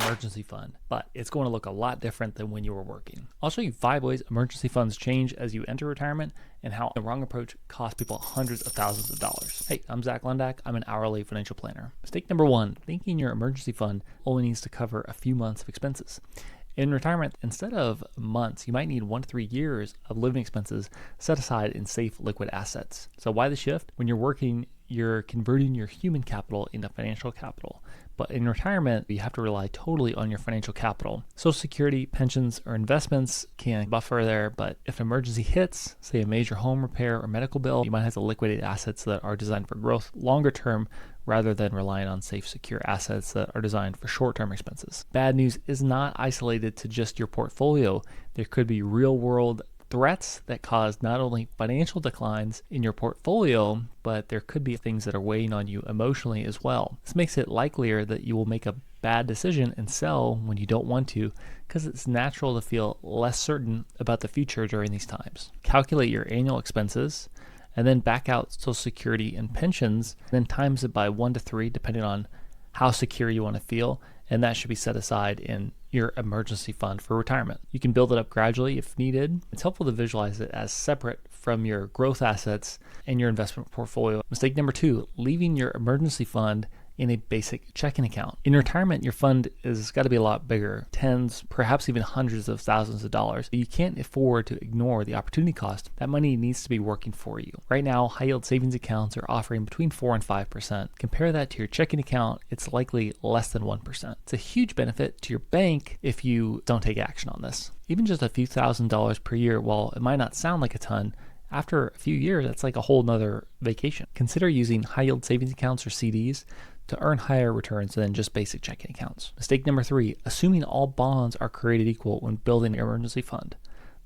emergency fund, but it's going to look a lot different than when you were working. I'll show you 5 ways emergency funds change as you enter retirement and how the wrong approach costs people hundreds of thousands of dollars. Hey, I'm Zach Lundak. I'm an hourly financial planner. Mistake number 1, thinking your emergency fund only needs to cover a few months of expenses. In retirement, instead of months, you might need 1 to 3 years of living expenses set aside in safe liquid assets. So why the shift? When you're working, you're converting your human capital into financial capital. But in retirement, you have to rely totally on your financial capital. Social Security, pensions, or investments can buffer there, but if an emergency hits, say a major home repair or medical bill, you might have to liquidate assets that are designed for growth longer term rather than relying on safe, secure assets that are designed for short-term expenses. Bad news is not isolated to just your portfolio. There could be real-world threats that cause not only financial declines in your portfolio, but there could be things that are weighing on you emotionally as well. This makes it likelier that you will make a bad decision and sell when you don't want to, because it's natural to feel less certain about the future during these times. Calculate your annual expenses and then back out Social Security and pensions, then times it by 1 to 3 depending on how secure you want to feel, and that should be set aside in your emergency fund for retirement. You can build it up gradually if needed. It's helpful to visualize it as separate from your growth assets and your investment portfolio. Mistake number 2, leaving your emergency fund in a basic checking account. In retirement, your fund has got to be a lot bigger, tens, perhaps even hundreds of thousands of dollars. You can't afford to ignore the opportunity cost. That money needs to be working for you. Right now, high yield savings accounts are offering between 4 and 5%. Compare that to your checking account, it's likely less than 1%. It's a huge benefit to your bank if you don't take action on this. Even just a few $1,000s per year, while it might not sound like a ton, after a few years, that's like a whole nother vacation. Consider using high yield savings accounts or CDs to earn higher returns than just basic checking accounts. Mistake number 3, assuming all bonds are created equal when building your emergency fund.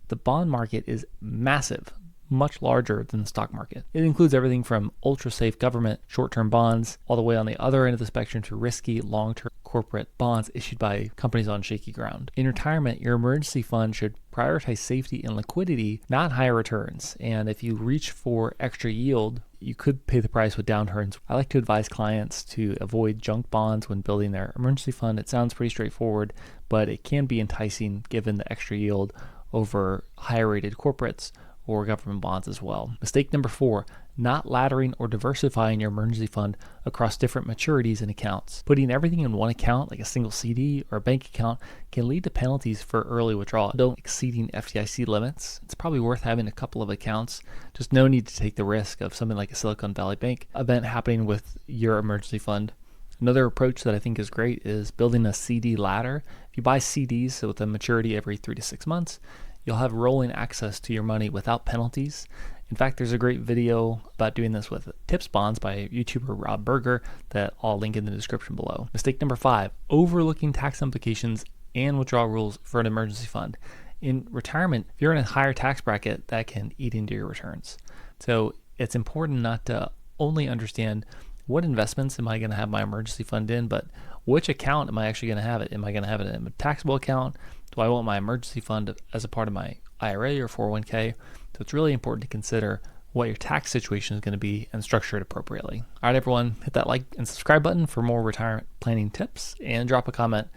The bond market is massive, much larger than the stock market. It includes everything from ultra-safe government short-term bonds all the way on the other end of the spectrum to risky long-term corporate bonds issued by companies on shaky ground. In retirement, your emergency fund should prioritize safety and liquidity, not higher returns. And if you reach for extra yield, you could pay the price with downturns. I like to advise clients to avoid junk bonds when building their emergency fund. It sounds pretty straightforward, but it can be enticing given the extra yield over higher rated corporates or government bonds as well. Mistake number 4, not laddering or diversifying your emergency fund across different maturities and accounts. Putting everything in one account, like a single CD or a bank account, can lead to penalties for early withdrawal. Don't exceeding FDIC limits. It's probably worth having a couple of accounts. Just no need to take the risk of something like a Silicon Valley Bank event happening with your emergency fund. Another approach that I think is great is building a CD ladder. If you buy CDs with a maturity every 3 to 6 months, you'll have rolling access to your money without penalties. In fact, there's a great video about doing this with tips bonds by YouTuber Berger that I'll link in the description below. Mistake number 5, overlooking tax implications and withdrawal rules for an emergency fund. In retirement, if you're in a higher tax bracket, that can eat into your returns. So it's important not to only understand what investments am I going to have my emergency fund in, but which account am I actually going to have it? Am I going to have it in a taxable account? Do I want my emergency fund as a part of my IRA or 401k? So it's really important to consider what your tax situation is going to be and structure it appropriately. All right, everyone, hit that like and subscribe button for more retirement planning tips and drop a comment.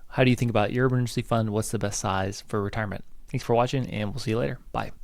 How do you think about your emergency fund? What's the best size for retirement? Thanks for watching, and we'll see you later. Bye.